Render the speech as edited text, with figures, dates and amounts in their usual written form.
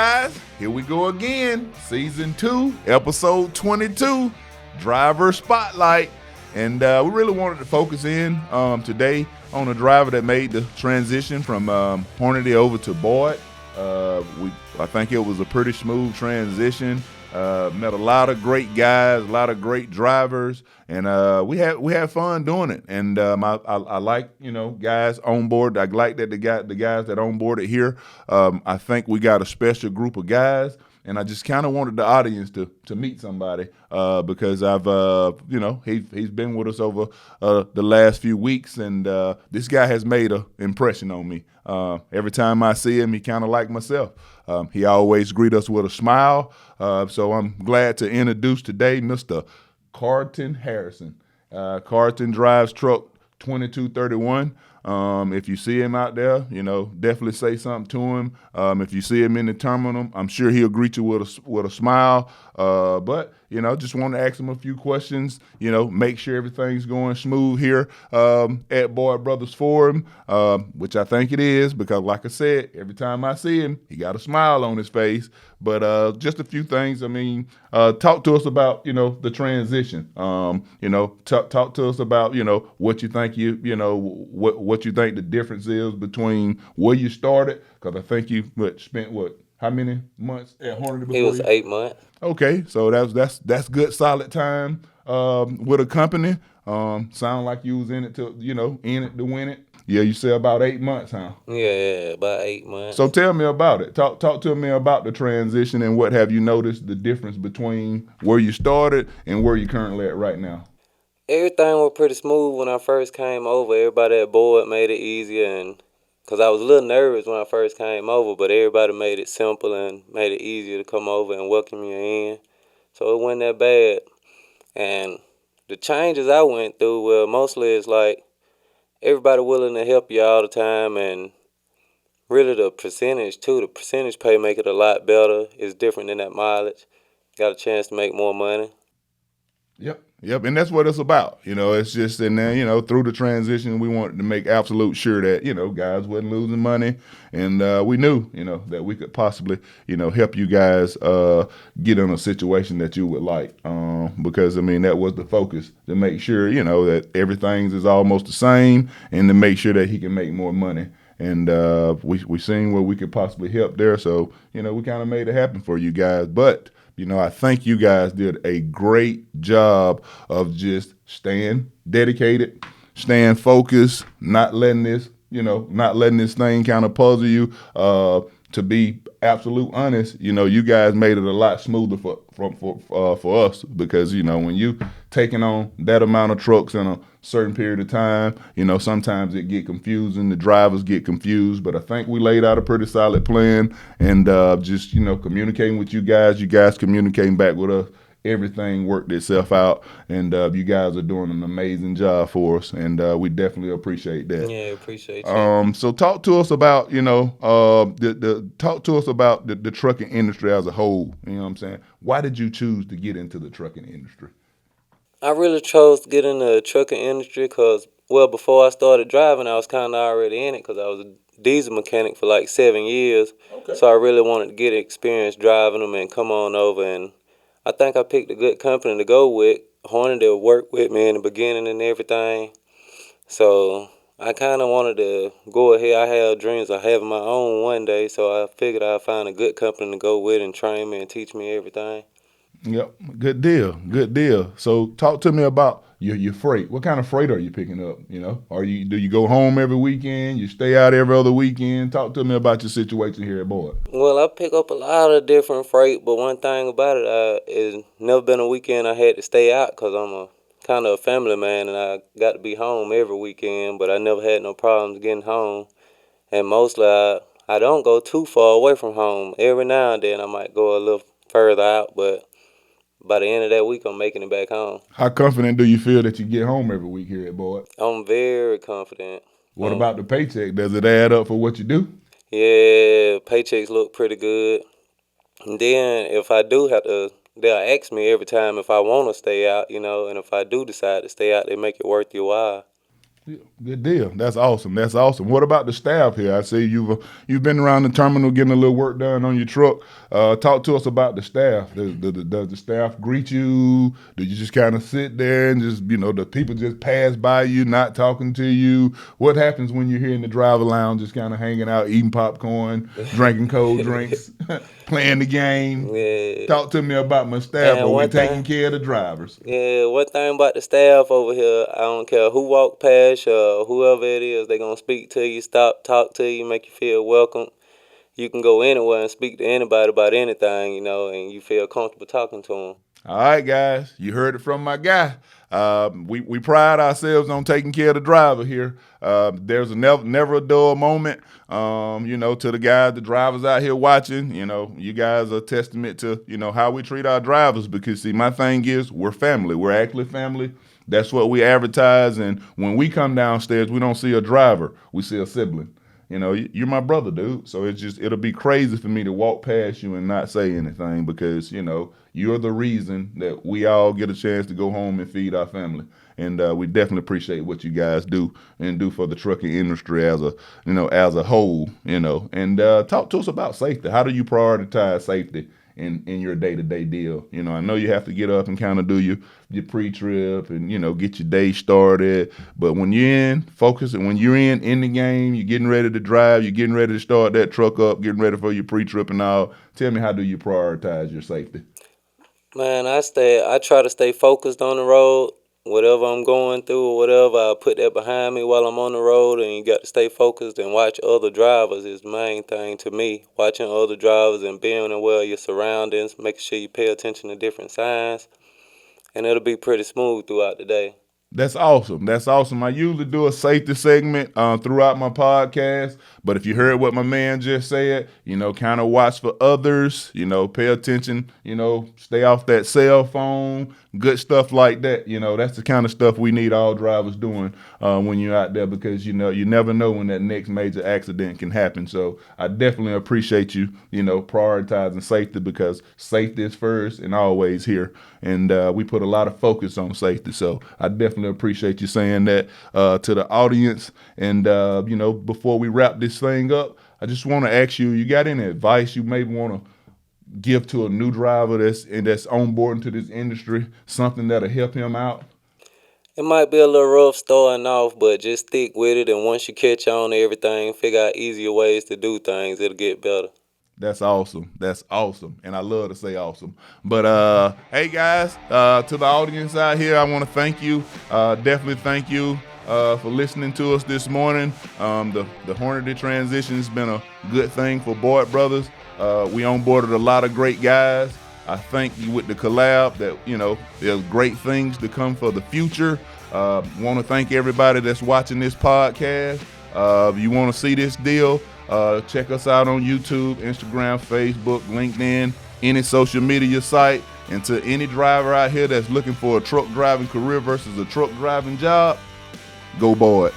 guys, here we go again. Season 2, episode 22, Driver Spotlight. And we really wanted to focus in today on a driver that made the transition from Hornady over to Boyd. I think it was a pretty smooth transition. Met a lot of great guys, a lot of great drivers, and we had fun doing it. And I like guys on board. I like that the guys that on boarded here. I think we got a special group of guys, and I just kind of wanted the audience to meet somebody because I've he's been with us over the last few weeks, and this guy has made an impression on me. Every time I see him, he kind of like myself. He always greet us with a smile. So I'm glad to introduce today Mr. Carton Harrison. Carton drives truck 2231. If you see him out there, definitely say something to him. If you see him in the terminal, I'm sure he'll greet you with a smile. But just want to ask him a few questions. Make sure everything's going smooth here at Boyd Brothers Forum, which I think it is because, like I said, every time I see him, he got a smile on his face. But just a few things. Talk to us about the transition. Talk to us about what you think what you think the difference is between where you started, because I think you spent how many months at Hornady before? It was 8 months. Okay, so that's good solid time with a company. Sound like you was in it to win it. Yeah, you said about 8 months, huh? Yeah, about 8 months. So tell me about it. Talk to me about the transition and what have you noticed the difference between where you started and where you're currently at right now. Everything was pretty smooth when I first came over. Everybody at Boyd made it easier, and because I was a little nervous when I first came over, but everybody made it simple and made it easier to come over and welcome you in. So it wasn't that bad. And the changes I went through, well, mostly it's like everybody willing to help you all the time, and really the percentage too. The percentage pay make it a lot better. It's different than that mileage. Got a chance to make more money. Yep, and that's what it's about. It's just in there, through the transition, we wanted to make absolute sure that, guys wasn't losing money. And we knew, that we could possibly, help you guys get in a situation that you would like. Because, that was the focus, to make sure, that everything is almost the same and to make sure that he can make more money. And we seen where we could possibly help there. So, we kind of made it happen for you guys. But I think you guys did a great job of just staying dedicated, staying focused, not letting this thing kind of puzzle you. To be absolute honest, you guys made it a lot smoother for us because, when you taking on that amount of trucks in a certain period of time, sometimes it get confusing. The drivers get confused, but I think we laid out a pretty solid plan and just, communicating with you guys communicating back with us. Everything worked itself out, and you guys are doing an amazing job for us, and we definitely appreciate that. Yeah, appreciate you. So talk to us about, talk to us about the trucking industry as a whole. You know what I'm saying? Why did you choose to get into the trucking industry? I really chose to get in the trucking industry because, before I started driving, I was kind of already in it because I was a diesel mechanic for like 7 years. Okay. So I really wanted to get experience driving them and come on over, and I think I picked a good company to go with. Hornady worked with me in the beginning and everything. So I kind of wanted to go ahead. I had dreams of having my own one day, so I figured I'd find a good company to go with and train me and teach me everything. Yep, good deal. So talk to me about your freight. What kind of freight are you picking up? Do you go home every weekend? You stay out every other weekend? Talk to me about your situation here at Boyd. Well, I pick up a lot of different freight, but one thing about it is never been a weekend I had to stay out because I'm a kind of a family man and I got to be home every weekend, but I never had no problems getting home. And mostly I don't go too far away from home. Every now and then I might go a little further out, but by the end of that week, I'm making it back home. How confident do you feel that you get home every week here at Boyd? I'm very confident. What about the paycheck? Does it add up for what you do? Yeah, paychecks look pretty good. And then if I do have to, they'll ask me every time if I want to stay out, and if I do decide to stay out, they make it worth your while. Good deal. That's awesome. That's awesome. What about the staff here? I see you've been around the terminal getting a little work done on your truck. Talk to us about the staff. Does the staff greet you? Do you just kind of sit there and just the people just pass by you, not talking to you? What happens when you're here in the driver lounge, just kind of hanging out, eating popcorn, drinking cold drinks, playing the game? Yeah. Talk to me about my staff. Man, Are we one taking thing- care of the drivers? Yeah, one thing about the staff over here, I don't care who walk past you or whoever it is, they gonna speak to you, stop, talk to you, make you feel welcome. You can go anywhere and speak to anybody about anything, and you feel comfortable talking to them. All right, guys, you heard it from my guy. We pride ourselves on taking care of the driver here. There's never a dull moment. To the guys, the drivers out here watching, you guys are a testament to, how we treat our drivers because, see, my thing is we're family. We're actually family. That's what we advertise. And when we come downstairs, we don't see a driver. We see a sibling. You're my brother, dude. So it'll be crazy for me to walk past you and not say anything because, you're the reason that we all get a chance to go home and feed our family. And we definitely appreciate what you guys do and do for the trucking industry as a whole, And talk to us about safety. How do you prioritize safety in your day-to-day deal? I know you have to get up and kind of do your pre-trip and, get your day started. But when you're in, focus, and when you're in the game, you're getting ready to drive, you're getting ready to start that truck up, getting ready for your pre-trip and all. Tell me, how do you prioritize your safety? Man, I try to stay focused on the road. Whatever I'm going through or whatever, I put that behind me while I'm on the road, and you got to stay focused and watch other drivers is the main thing to me. Watching other drivers and being aware of your surroundings, making sure you pay attention to different signs, and it'll be pretty smooth throughout the day. That's awesome. That's awesome. I usually do a safety segment throughout my podcast, but if you heard what my man just said, kind of watch for others, pay attention, stay off that cell phone, good stuff like that. That's the kind of stuff we need all drivers doing when you're out there because, you never know when that next major accident can happen. So I definitely appreciate you, prioritizing safety because safety is first and always here. And we put a lot of focus on safety. So I definitely appreciate you saying that to the audience. And, before we wrap this thing up, I just want to ask you got any advice you maybe want to give to a new driver that's onboarding to this industry, something that'll help him out? It might be a little rough starting off, but just stick with it. And once you catch on to everything, figure out easier ways to do things, it'll get better. That's awesome. That's awesome. And I love to say awesome. But, hey, guys, to the audience out here, I want to thank you. Definitely thank you for listening to us this morning. The Hornady transition has been a good thing for Boyd Brothers. We onboarded a lot of great guys. I thank you with the collab that, there's great things to come for the future. Want to thank everybody that's watching this podcast. If you want to see this deal, check us out on YouTube, Instagram, Facebook, LinkedIn, any social media site. And to any driver out here that's looking for a truck driving career versus a truck driving job, go Boyd.